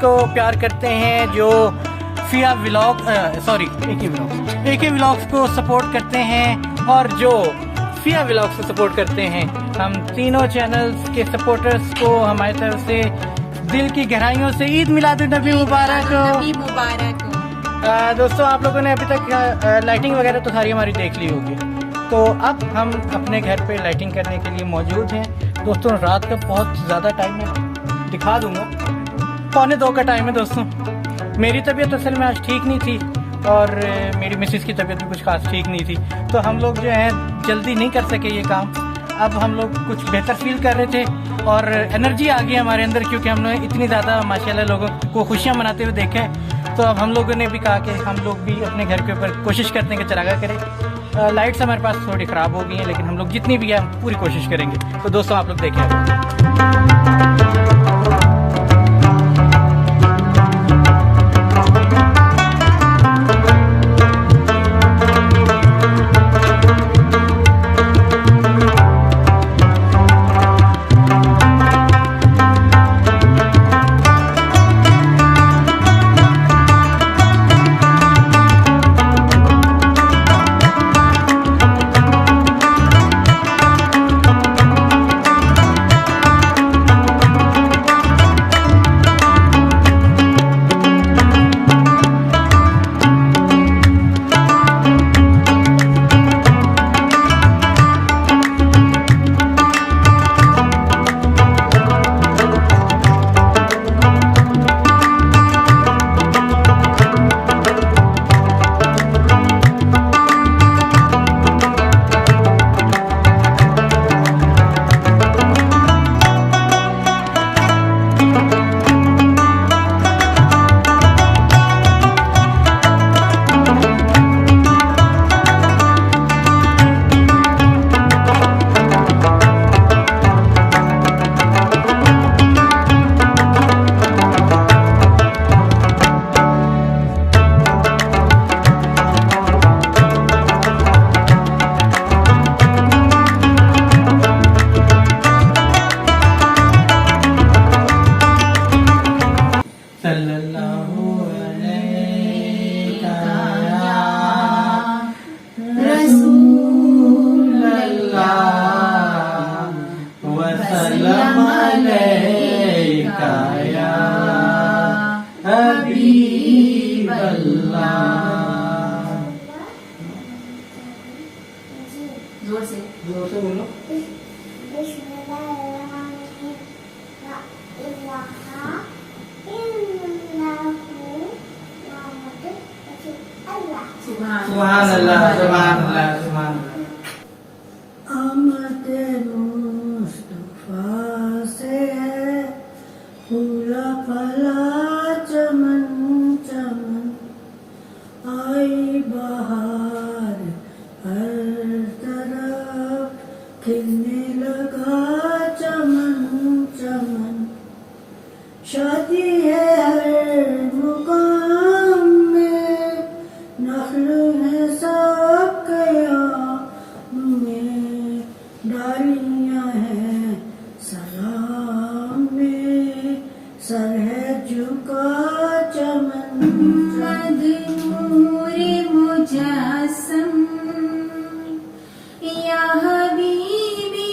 کو پیار کرتے ہیں، جو فیا ولاگ اے کے ولاگس کو سپورٹ کرتے ہیں اور جو فیا ولاگس کو سپورٹ کرتے ہیں، ہم تینوں چینلز کے سپورٹرز کو ہماری طرف سے دل کی گہرائیوں سے عید میلاد النبی مبارک ہو۔ دوستوں آپ لوگوں نے ابھی تک لائٹنگ وغیرہ تو ساری ہماری دیکھ لی ہوگی، تو اب ہم اپنے گھر پہ لائٹنگ کرنے کے لیے موجود ہیں۔ دوستوں رات کا بہت زیادہ ٹائم ہے، دکھا دوں گا، 1:45 کا ٹائم ہے۔ دوستوں میری طبیعت اصل میں آج ٹھیک نہیں تھی اور میری مسز کی طبیعت بھی کچھ خاص ٹھیک نہیں تھی، تو ہم لوگ جو ہیں جلدی نہیں کر سکے یہ کام۔ اب ہم لوگ کچھ بہتر فیل کر رہے تھے اور انرجی آ گئی ہمارے اندر، کیونکہ ہم نے اتنی زیادہ ماشاءاللہ لوگوں کو خوشیاں مناتے ہوئے دیکھا ہے، تو اب ہم لوگوں نے بھی کہا کہ ہم لوگ بھی اپنے گھر کے اوپر کوشش کرتے ہیں کہ چراغاں کریں۔ لائٹس ہمارے پاس تھوڑی خراب ہو گئی ہیں، لیکن ہم لوگ جتنی بھی ہیں پوری کوشش کریں گے۔ تو دوستوں آپ لوگ دیکھیں۔ زور سے بولو۔ سبحان اللہ سبحان اللہ سبحان اللہ۔ آمد مصطفیٰ سے ہے پھولا پھلا چمن چمن، آئی بہار ہر طرف کھلنے لگا چمن چمن، شادی ہے ہر مقام میں، نخل ہے سب قیام میں، ڈالیاں ہیں سلام میں، سر ہے جھکا چمن نور مجسم یا حبیبی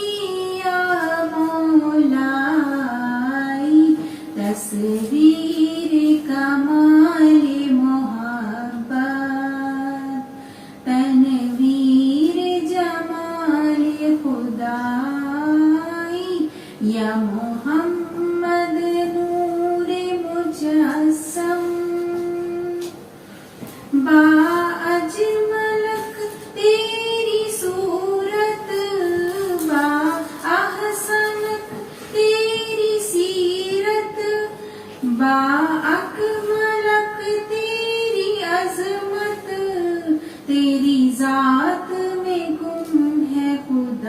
یا مولائی، تصویر کمال محبت، تنویر جمال خدائی، یا محمد نور مجسم، با اجملک تیری صورت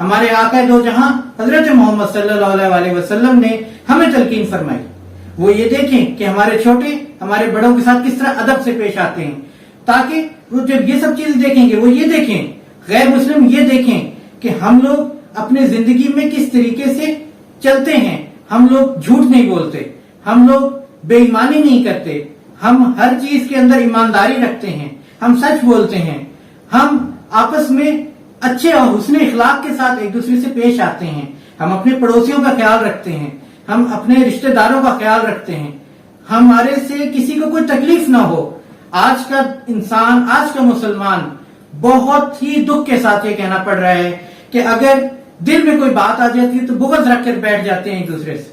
ہمارے آقا دو جہاں حضرت محمد صلی اللہ علیہ وسلم نے ہمیں تلقین فرمائی، وہ یہ دیکھیں کہ ہمارے چھوٹے ہمارے بڑوں کے ساتھ کس طرح ادب سے پیش آتے ہیں، تاکہ وہ جب یہ سب چیزیں دیکھیں گے وہ یہ دیکھیں، غیر مسلم یہ دیکھیں کہ ہم لوگ اپنے زندگی میں کس طریقے سے چلتے ہیں، ہم لوگ جھوٹ نہیں بولتے، ہم لوگ بے ایمانی نہیں کرتے، ہم ہر چیز کے اندر ایمانداری رکھتے ہیں، ہم سچ بولتے ہیں، ہم آپس میں اچھے اور حسن اخلاق کے ساتھ ایک دوسرے سے پیش آتے ہیں، ہم اپنے پڑوسیوں کا خیال رکھتے ہیں، ہم اپنے رشتہ داروں کا خیال رکھتے ہیں، ہمارے سے کسی کو کوئی تکلیف نہ ہو۔ آج کا انسان، آج کا مسلمان بہت ہی دکھ کے ساتھ یہ کہنا پڑ رہا ہے کہ اگر دل میں کوئی بات آ جاتی ہے تو بغض رکھ کر بیٹھ جاتے ہیں ایک دوسرے سے،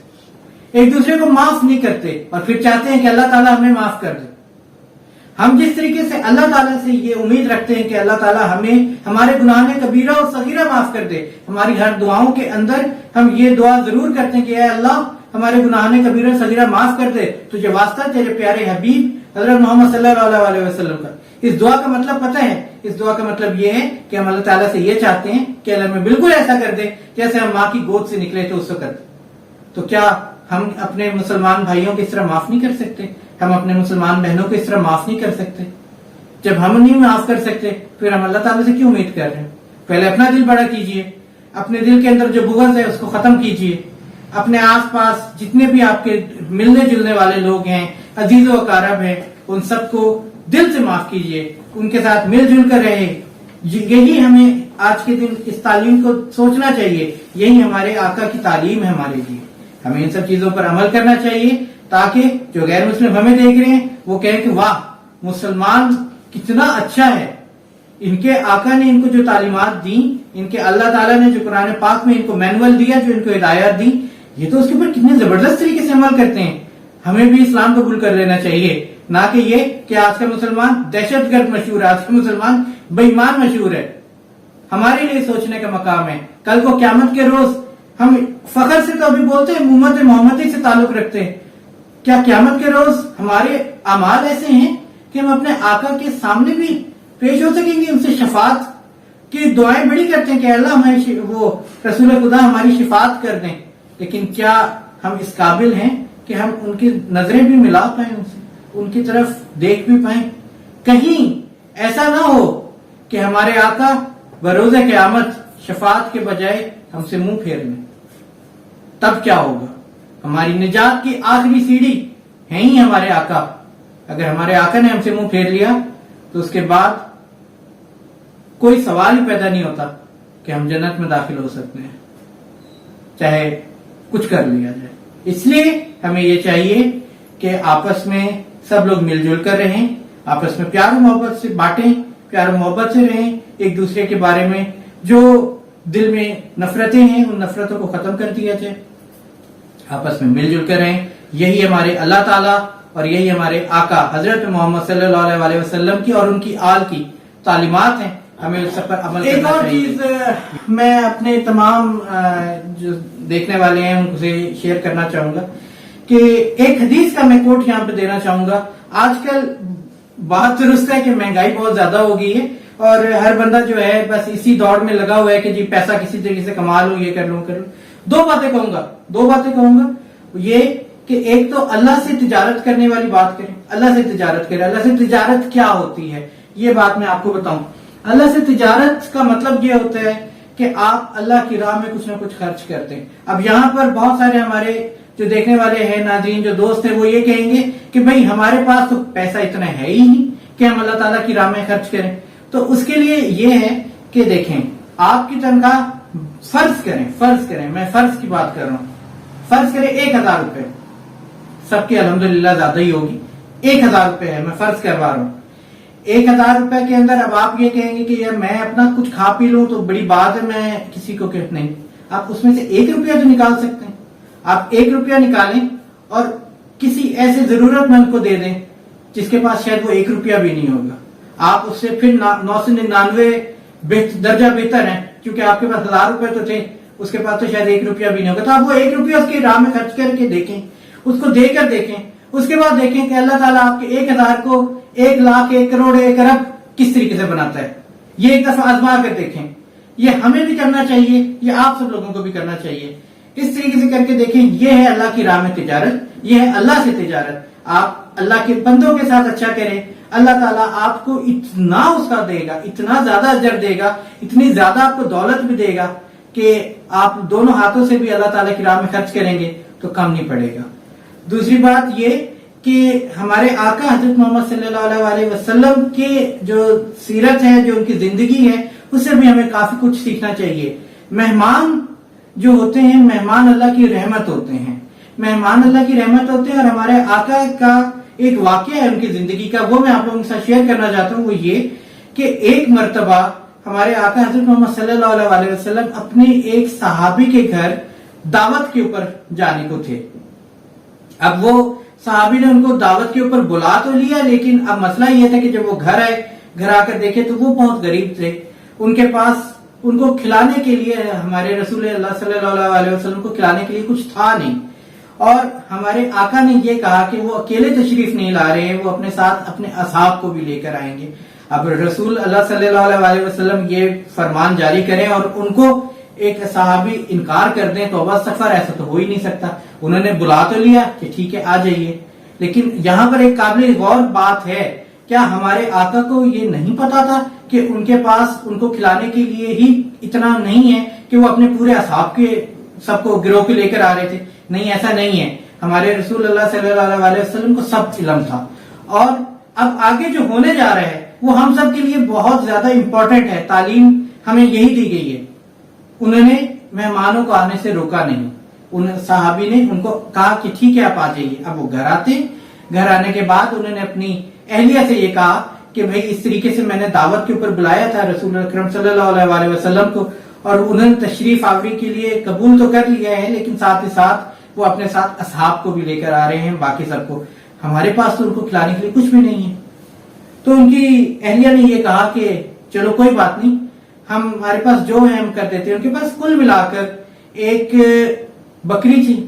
ایک دوسرے کو معاف نہیں کرتے اور پھر چاہتے ہیں کہ اللہ تعالیٰ ہمیں معاف کر دے۔ ہم جس طریقے سے اللہ تعالیٰ سے یہ امید رکھتے ہیں کہ اللہ تعالیٰ ہمیں ہمارے گناہ کبیرہ اور صغیرہ معاف کر دے، ہماری ہر دعاؤں کے اندر ہم یہ دعا ضرور کرتے ہیں کہ اے اللہ ہمارے گناہ کبیرہ اور صغیرہ معاف کر دے، تجھے واسطہ تیرے پیارے حبیب حضرت محمد صلی اللہ علیہ وسلم کا۔ اس دعا کا مطلب پتہ ہے، اس دعا کا مطلب یہ ہے کہ ہم اللہ تعالیٰ سے یہ چاہتے ہیں کہ اللہ ہمیں بالکل ایسا کر دے جیسے ہم ماں کی گود سے نکلے تھے اس وقت۔ تو کیا ہم اپنے مسلمان بھائیوں کو اس طرح معاف نہیں کر سکتے؟ ہم اپنے مسلمان بہنوں کو اس طرح معاف نہیں کر سکتے؟ جب ہم نہیں معاف کر سکتے پھر ہم اللہ تعالیٰ سے کیوں امید کر رہے ہیں؟ پہلے اپنا دل بڑا کیجئے، اپنے دل کے اندر جو بغض ہے اس کو ختم کیجئے، اپنے آس پاس جتنے بھی آپ کے ملنے جلنے والے لوگ ہیں، عزیز و اقارب ہیں، ان سب کو دل سے معاف کیجئے، ان کے ساتھ مل جل کر رہے۔ یہی ہمیں آج کے دن اس تعلیم کو سوچنا چاہیے، یہی ہمارے آقا کی تعلیم ہے ہمارے لیے۔ ہمیں ان سب چیزوں پر عمل کرنا چاہیے تاکہ جو غیر مسلم ہمیں دیکھ رہے ہیں وہ کہیں کہ واہ مسلمان کتنا اچھا ہے، ان کے آقا نے ان کو جو تعلیمات دی، ان کے اللہ تعالیٰ نے جو قرآن پاک میں ان کو مینول دیا، جو ان کو ہدایات دی، یہ تو اس کے اوپر کتنے زبردست طریقے سے عمل کرتے ہیں۔ ہمیں بھی اسلام قبول کر لینا چاہیے، نہ کہ یہ کہ آج کا مسلمان دہشت گرد مشہور ہے، آج کا مسلمان بے ایمان مشہور ہے۔ ہمارے لیے سوچنے کا مقام ہے، کل کو قیامت کے روز ہم فخر سے تو ابھی بولتے ہیں امت محمدی سے تعلق رکھتے ہیں، کیا قیامت کے روز ہمارے اعمال ایسے ہیں کہ ہم اپنے آقا کے سامنے بھی پیش ہو سکیں گے، ان سے شفاعت کی دعائیں بڑی کرتے ہیں کہ اللہ ہمیں وہ رسول خدا ہماری شفاعت کر دیں، لیکن کیا ہم اس قابل ہیں کہ ہم ان کی نظریں بھی ملا پائیں، ان سے ان کی طرف دیکھ بھی پائیں؟ کہیں ایسا نہ ہو کہ ہمارے آقا بروز قیامت شفاعت کے بجائے ہم سے منہ پھیر لیں، تب کیا ہوگا؟ ہماری نجات کی آخری سیڑھی ہے ہی ہمارے آقا، اگر ہمارے آقا نے ہم سے منہ پھیر لیا تو اس کے بعد کوئی سوال ہی پیدا نہیں ہوتا کہ ہم جنت میں داخل ہو سکتے ہیں، چاہے کچھ کر لیا جائے۔ اس لیے ہمیں یہ چاہیے کہ آپس میں سب لوگ مل جل کر رہیں، آپس میں پیار و محبت سے بانٹیں، پیار و محبت سے رہیں، ایک دوسرے کے بارے میں جو دل میں نفرتیں ہیں ان نفرتوں کو ختم کر دیا جائے، آپس میں مل جل کر رہیں۔ یہی ہمارے اللہ تعالیٰ اور یہی ہمارے آقا حضرت محمد صلی اللہ علیہ وسلم کی اور ان کی آل کی تعلیمات ہیں، ہمیں اس پر عمل کرنا چاہیے۔ ایک اور چیز میں اپنے تمام جو دیکھنے والے ہیں ان سے شیئر کرنا چاہوں گا کہ ایک حدیث کا میں کوٹ یہاں پہ دینا چاہوں گا۔ آج کل بات درست ہے کہ مہنگائی بہت زیادہ ہو گئی ہے اور ہر بندہ جو ہے بس اسی دوڑ میں لگا ہوا ہے کہ جی پیسہ کسی طریقے سے کما لوں، یہ کر لوں کر لوں۔ دو باتیں کہوں گا، یہ کہ ایک تو اللہ سے تجارت کرنے والی بات کریں، اللہ سے تجارت کریں۔ اللہ سے تجارت کیا ہوتی ہے یہ بات میں آپ کو بتاؤں۔ اللہ سے تجارت کا مطلب یہ ہوتا ہے کہ آپ اللہ کی راہ میں کچھ نہ کچھ خرچ کرتے ہیں۔ اب یہاں پر بہت سارے ہمارے جو دیکھنے والے ہیں، ناظرین، جو دوست ہیں، وہ یہ کہیں گے کہ بھئی ہمارے پاس تو پیسہ اتنا ہے ہی نہیں کہ ہم اللہ تعالیٰ کی راہ میں خرچ کریں۔ تو اس کے لیے یہ ہے کہ دیکھیں، آپ کی تنخواہ فرض کریں، میں فرض کی بات کر رہا ہوں، فرض کریں 1000 روپے، سب کی الحمدللہ زیادہ ہی ہوگی، 1000 روپے ہے، میں فرض کروا رہا ہوں۔ 1000 روپے کے اندر اب آپ یہ کہیں گے کہ یار میں اپنا کچھ کھا پی لوں تو بڑی بات ہے، میں کسی کو کہ نہیں، آپ اس میں سے 1 روپیہ تو نکال سکتے ہیں۔ آپ 1 روپیہ نکالیں اور کسی ایسے ضرورت مند کو دے دیں جس کے پاس شاید وہ 1 روپیہ بھی نہیں ہوگا۔ آپ اس سے پھر 999 درجہ بہتر ہیں، کیونکہ آپ کے پاس 1000 روپے تو تھے، اس کے پاس تو شاید 1 روپیہ بھی نہیں ہوگا۔ تو آپ وہ 1 روپیہ اس کی راہ میں خرچ کر کے دیکھیں، اس کو دے کر دیکھیں، اس کے بعد دیکھیں کہ اللہ تعالیٰ آپ کے 1000 کو 1 لاکھ 1 کروڑ 1 ارب کس طریقے سے بناتا ہے۔ یہ ایک دفعہ آزما کر دیکھیں، یہ ہمیں بھی کرنا چاہیے، یہ آپ سب لوگوں کو بھی کرنا چاہیے. اس طریقے سے کر کے دیکھیں، یہ ہے اللہ کی راہ میں تجارت، یہ ہے اللہ سے تجارت. آپ اللہ کے بندوں کے ساتھ اچھا کریں، اللہ تعالیٰ آپ کو اتنا اس کا دے گا، اتنا زیادہ اجر دے گا، اتنی زیادہ آپ کو دولت بھی دے گا کہ آپ دونوں ہاتھوں سے بھی اللہ تعالیٰ کی راہ میں خرچ کریں گے تو کم نہیں پڑے گا. دوسری بات یہ کہ ہمارے آقا حضرت محمد صلی اللہ علیہ وسلم کی جو سیرت ہے، جو ان کی زندگی ہے، اس سے بھی ہمیں کافی کچھ سیکھنا چاہیے. مہمان جو ہوتے ہیں، مہمان اللہ کی رحمت ہوتے ہیں، مہمان اللہ کی رحمت ہوتے ہیں. اور ہمارے آقا کا ایک واقعہ ہے ان کی زندگی کا، وہ میں آپ لوگوں کے ساتھ شیئر کرنا چاہتا ہوں. وہ یہ کہ ایک مرتبہ ہمارے آقا حضرت محمد صلی اللہ علیہ وسلم اپنے ایک صحابی کے گھر دعوت کے اوپر جانے کو تھے. اب وہ صحابی نے ان کو دعوت کے اوپر بلا تو لیا، لیکن اب مسئلہ یہ تھا کہ جب وہ گھر آئے، گھر آ کر دیکھے تو وہ بہت غریب تھے. ان کے پاس ان کو کھلانے کے لیے، ہمارے رسول اللہ صلی اللہ علیہ وسلم کو کھلانے کے لیے کچھ تھا نہیں. اور ہمارے آقا نے یہ کہا کہ وہ اکیلے تشریف نہیں لا رہے ہیں، وہ اپنے ساتھ اپنے اصحاب کو بھی لے کر آئیں گے. اب رسول اللہ صلی اللہ علیہ وسلم یہ فرمان جاری کریں اور ان کو ایک صحابی انکار کر دیں تو بس سفر، ایسا تو ہو ہی نہیں سکتا. انہوں نے بلا تو لیا کہ ٹھیک ہے آ جائیے، لیکن یہاں پر ایک قابل غور بات ہے، کیا ہمارے آقا کو یہ نہیں پتا تھا کہ ان کے پاس ان کو کھلانے کے لیے ہی اتنا نہیں ہے کہ وہ اپنے پورے اصحاب کے سب کو گروہ کے لے کر آ رہے تھے؟ نہیں، ایسا نہیں ہے. ہمارے رسول اللہ صلی اللہ علیہ وسلم کو سب علم تھا. اور اب آگے جو ہونے جا رہا ہے وہ ہم سب کے لیے بہت زیادہ امپورٹنٹ ہے. تعلیم ہمیں یہی دی گئی ہے. انہوں نے مہمانوں کو آنے سے روکا نہیں. ان صحابی نے ان کو کہا کہ ٹھیک ہے آپ آ جائیے. اب وہ گھر آتے، گھر آنے کے بعد انہوں نے اپنی اہلیہ سے یہ کہا کہ بھائی اس طریقے سے میں نے دعوت کے اوپر بلایا تھا رسول اکرم صلی اللہ علیہ وسلم کو، اور انہوں نے تشریف آوری کے لیے قبول تو کر لیا ہے، لیکن ساتھ ہی ساتھ وہ اپنے ساتھ اصحاب کو بھی لے کر آ رہے ہیں، باقی سب کو. ہمارے پاس تو ان کو کھلانے کے لیے کچھ بھی نہیں ہے. تو ان کی اہلیہ نے یہ کہا کہ چلو کوئی بات نہیں، ہمارے پاس جو ہے ہم کر دیتے ہیں. ان کے پاس کل ملا کر ایک بکری تھی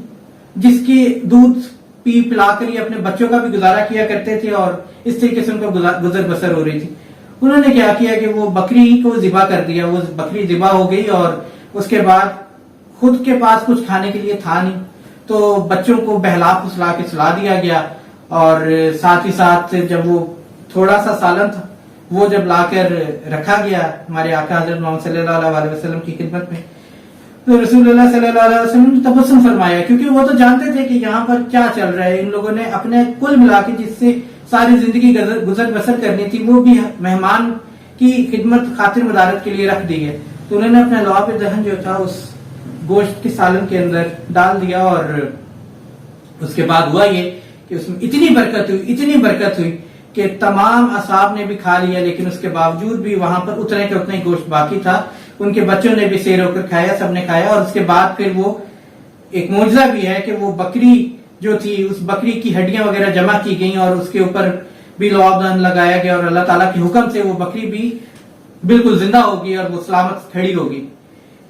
جس کی دودھ پی پلا کر یہ اپنے بچوں کا بھی گزارا کیا کرتے تھے، اور اس طریقے سے ان کا گزر بسر ہو رہی تھی. انہوں نے کیا کیا کہ وہ بکری کو ذبح کر دیا. وہ بکری ذبح ہو گئی اور اس کے بعد خود کے پاس کچھ کھانے کے لیے تھا نہیں، تو بچوں کو بہلا پھسلا کے سلا دیا گیا. اور ساتھ ہی ساتھ جب وہ تھوڑا سا سالن تھا وہ جب لا کر رکھا گیا ہمارے آقا حضرت محمد صلی اللہ علیہ وسلم کی خدمت میں، تو رسول اللہ صلی اللہ علیہ وسلم نے تبسم فرمایا، کیونکہ وہ تو جانتے تھے کہ یہاں پر کیا چل رہا ہے. ان لوگوں نے اپنے کل ملا کے جس سے ساری زندگی گزر بسر کرنی تھی وہ بھی مہمان کی خدمت خاطر مدارت کے لیے رکھ دی ہے. تو انہوں نے اپنا لعاب دہن جو تھا اس گوشت کے سالن کے اندر ڈال دیا، اور اس کے بعد ہوا یہ کہ اس میں اتنی برکت ہوئی کہ تمام اصحاب نے بھی کھا لیا، لیکن اس کے باوجود بھی وہاں پر اتنے کے اتنے گوشت باقی تھا. ان کے بچوں نے بھی سیر ہو کر کھایا، سب نے کھایا. اور اس کے بعد پھر وہ ایک معجزہ بھی ہے کہ وہ بکری جو تھی، اس بکری کی ہڈیاں وغیرہ جمع کی گئیں اور اس کے اوپر بھی لعاب دہن لگایا گیا، اور اللہ تعالیٰ کے حکم سے وہ بکری بھی بالکل زندہ ہوگی اور وہ سلامت کھڑی ہوگی.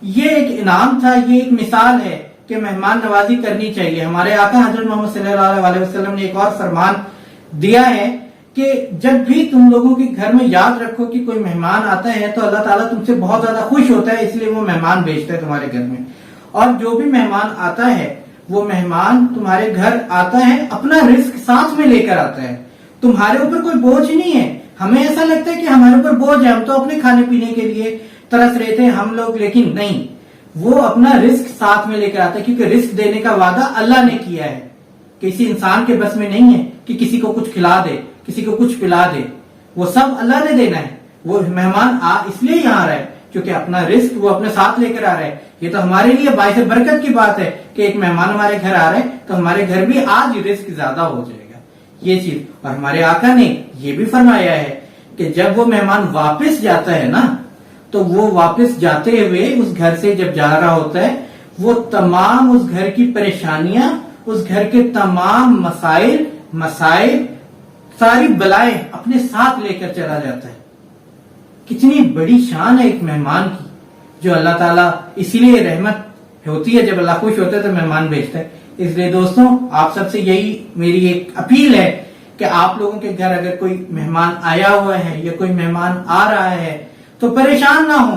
یہ ایک انعام تھا، یہ ایک مثال ہے کہ مہمان نوازی کرنی چاہیے. ہمارے آقا حضرت محمد صلی اللہ علیہ وسلم نے ایک اور فرمان دیا ہے کہ جب بھی تم لوگوں کے گھر میں یاد رکھو کہ کوئی مہمان آتا ہے تو اللہ تعالیٰ تم سے بہت زیادہ خوش ہوتا ہے، اس لیے وہ مہمان بھیجتا ہے تمہارے گھر میں. اور جو بھی مہمان آتا ہے، وہ مہمان تمہارے گھر آتا ہے اپنا رزق ساتھ میں لے کر آتا ہے. تمہارے اوپر کوئی بوجھ نہیں ہے. ہمیں ایسا لگتا ہے کہ ہمارے اوپر بوجھ ہے، ہم تو اپنے کھانے پینے کے لیے ترس رہے تھے ہم لوگ، لیکن نہیں، وہ اپنا رزق ساتھ میں لے کر آتا ہے، کیونکہ رزق دینے کا وعدہ اللہ نے کیا ہے. کسی انسان کے بس میں نہیں ہے کہ کسی کو کچھ کھلا دے، کسی کو کچھ پلا دے. وہ سب اللہ نے دینا ہے. وہ مہمان اس لیے یہاں آ رہا ہے کیونکہ اپنا رزق وہ اپنے ساتھ لے کر آ رہا ہے. یہ تو ہمارے لیے باعث برکت کی بات ہے کہ ایک مہمان ہمارے گھر آ رہا ہے تو ہمارے گھر بھی آج رزق زیادہ ہو جائے گا. یہ چیز. اور ہمارے آقا نے یہ بھی فرمایا ہے کہ جب وہ مہمان واپس جاتا ہے نا، تو وہ واپس جاتے ہوئے اس گھر سے جب جا رہا ہوتا ہے، وہ تمام اس گھر کی پریشانیاں، اس گھر کے تمام مسائل ساری بلائیں اپنے ساتھ لے کر چلا جاتا ہے. کتنی بڑی شان ہے ایک مہمان کی، جو اللہ تعالیٰ اسی لیے رحمت ہوتی ہے، جب اللہ خوش ہوتا ہے تو مہمان بھیجتا ہے. اس لیے دوستوں، آپ سب سے یہی میری ایک اپیل ہے کہ آپ لوگوں کے گھر اگر کوئی مہمان آیا ہوا ہے یا کوئی مہمان آ رہا ہے تو پریشان نہ ہو.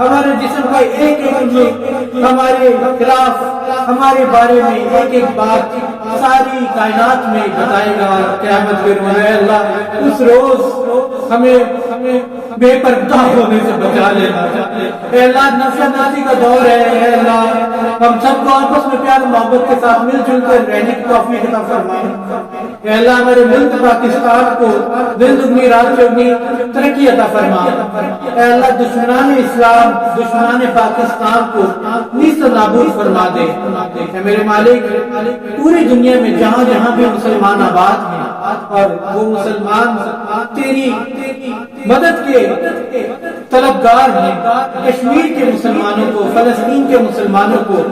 ہمارے جسم کا ایک ایک عضو ہمارے خلاف ہمارے بارے میں ایک ایک بات ساری کائنات میں بتائے گا قیامت کے روز. اے اللہ اس روز ہمیں بے پردہ ہونے سے بچا لینا. اے اللہ نفس نفسی کا دور ہے. اے اللہ ہم سب کو آپس میں پیار محبت کے ساتھ مل جل کر رہنے کی توفیق عطا فرما. اے اللہ ہمارے ملک پاکستان کو دن دگنی رات چوگنی ترقی عطا فرما. اے اللہ دشمنان اسلام دشمنان پاکستان کو نیست نابود فرما دے. اے میرے مالک پوری دنیا میں جہاں جہاں بھی مسلمان آباد ہیں اور وہ مسلمان تیری مدد کے طلبگار ہیں, کشمیر کے مسلمانوں کو, فلسطین کے مسلمانوں کو,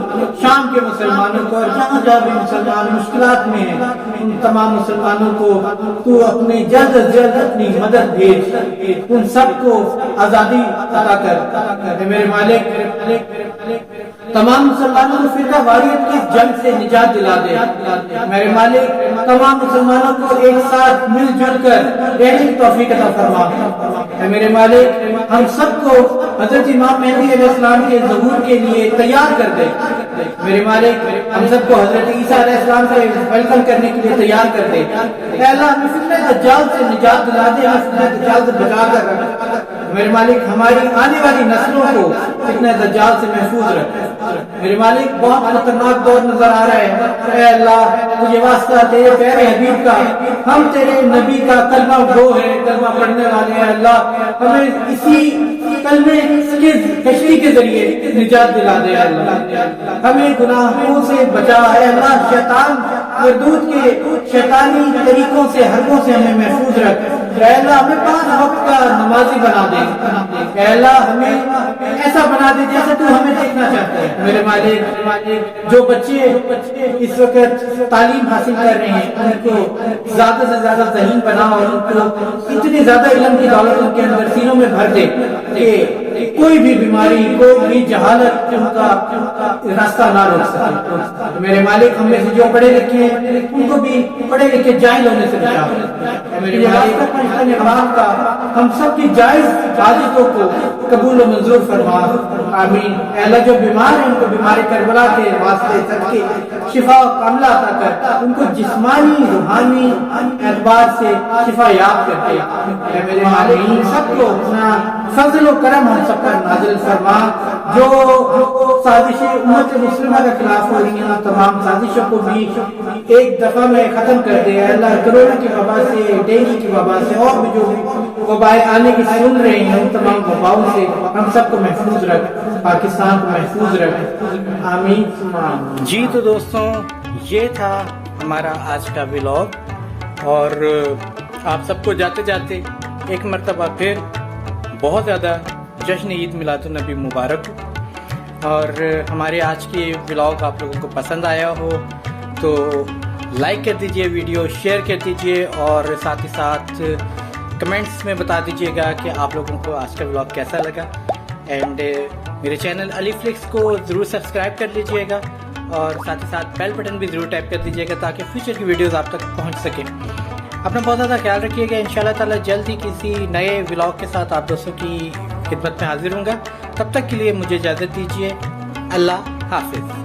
شام کے مسلمانوں کو, اور جہاں جہاں بھی مسلمان مشکلات میں ہیں ان تمام مسلمانوں کو تو اپنے جلد از جلد اپنی مدد بھیج, ان سب کو آزادی عطا کر. میرے مالک تمام مسلمانوں کو فرقہ واریت کی جنگ سے نجات دلا دے. میرے مالک تمام مسلمانوں کو ایک ساتھ مل جل کر رہنے کی توفیق عطا فرما. میرے مالک ہم سب کو حضرت امام مہدی علیہ السلام کے ظہور کے لیے تیار کر دے. میرے مالک ہم سب کو حضرت عیسیٰ علیہ السلام سے ویلکم کرنے کے لیے تیار کر دے. اے اللہ ہمیں فتنہ دجال سے نجات دلا دے, ہمیں فتنہ دجال سے بچا کر رکھ. میرے مالک ہماری آنے والی نسلوں کو فتنہ دجال سے محفوظ رکھ. میرے مالک بہت خطرناک دور نظر آ رہا ہے. اے اللہ تجھے واسطہ تیرے پیارے حبیب کا, ہم تیرے نبی کا کلمہ گو ہے, کلمہ پڑھنے والے ہیں. اللہ ہمیں اسی کلمے کی کشتی کے ذریعے نجات دلا دے. اللہ ہمیں گناہوں سے بچا. ہے اللہ شیطان مردود کے شیطانی طریقوں سے حرکوں سے ہمیں محفوظ رکھ. اے اللہ ہمیں 5 وقت کا نمازی بنا دے. اے اللہ ہمیں ایسا بنا دے جیسے تو ہمیں دیکھنا چاہتا ہے. میرے مالک جو بچے اس وقت تعلیم حاصل کر رہے ہیں ان کو زیادہ سے زیادہ ذہین بنا اور ان کو اتنی زیادہ علم کی دولت ان کے اندر سینوں میں بھر دے کہ کوئی بھی بیماری کوئی بھی جہالت ان کا راستہ نہ روک سکے. میرے مالک ہم میں سے جو پڑھے لکھے ہیں ان کو بھی پڑھے لکھے جاہل ہونے سے بچا. میرے مالک کا ہم سب کی جائز حاجتوں کو قبول و منظور فرما. آمین. اے اللہ جو بیمار ہیں ان کو بیماری کربلا کے واسطے صدقے شفا کاملہ عطا کر, ان کو جسمانی روحانی اعتبار سے شفا یاب کرتے. اے میرے مالک سب کو اپنا فضل و کرم ہم سب پر نازل فرما. جو سازشیں امت مسلمہ کے خلاف ہو رہی ہیں تمام سازشوں کو بھی ایک دفعہ میں ختم کر دے. اللہ کرونا کی وبا سے, ڈینگی کی وبا سے اور بھی جو وبائیں آنے کی سن رہے ہیں ان تمام وباؤں سے ہم سب کو محفوظ رکھ, پاکستان کو محفوظ رکھ. آمین. جی تو دوستوں یہ تھا ہمارا آج کا ولاگ, اور آپ سب کو جاتے جاتے ایک مرتبہ پھر بہت زیادہ جشن عید میلاد النبی مبارک. اور ہمارے آج کی ولاگ آپ لوگوں کو پسند آیا ہو تو لائک کر دیجئے, ویڈیو شیئر کر دیجئے, اور ساتھ ہی ساتھ کمنٹس میں بتا دیجئے گا کہ آپ لوگوں کو آج کا ولاگ کیسا لگا. اینڈ میرے چینل علی فلکس کو ضرور سبسکرائب کر لیجئے گا, اور ساتھ ہی ساتھ بیل بٹن بھی ضرور ٹیپ کر دیجئے گا تاکہ فیوچر کی ویڈیوز آپ تک پہنچ سکیں. اپنا بہت زیادہ خیال رکھیے گا. انشاءاللہ تعالی جلد ہی کسی نئے ولاگ کے ساتھ آپ دوستوں کی خدمت میں حاضر ہوں گا. تب تک کے لیے مجھے اجازت دیجیے. اللہ حافظ.